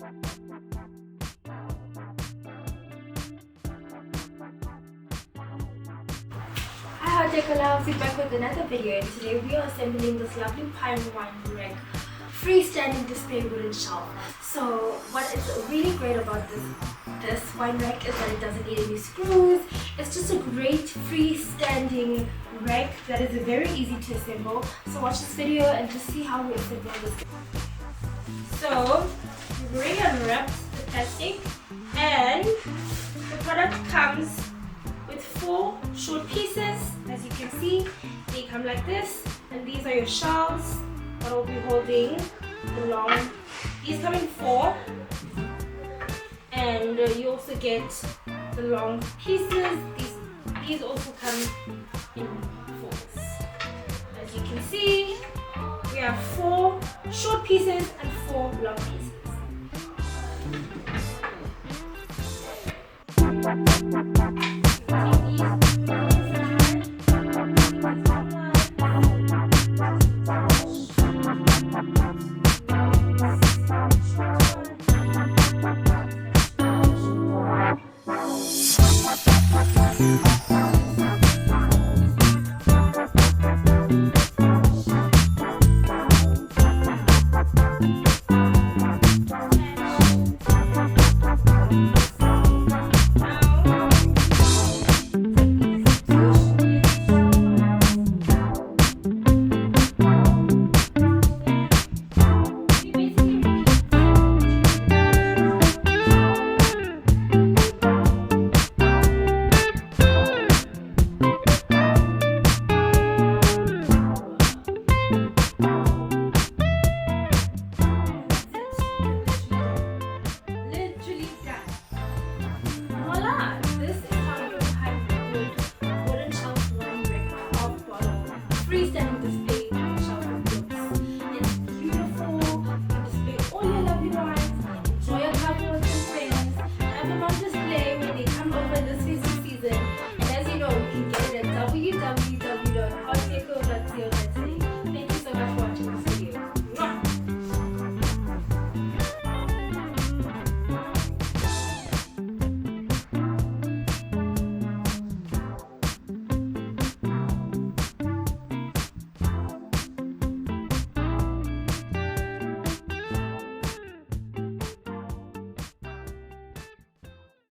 Hi, I'll be back with another video, and today we are assembling this lovely pine wine rack freestanding display wooden shelf. So what is really great about this wine rack is that it doesn't need any screws. It's just a great freestanding rack that is very easy to assemble. So watch this video and just see how we assemble this. So we already unwrapped the plastic, and the product comes with 4 short pieces. As you can see, they come like this, and these are your shelves that will be holding the long. These come in 4, and you also get the long pieces. These also come in 4s. As you can see, we have 4 short pieces and 4 long pieces.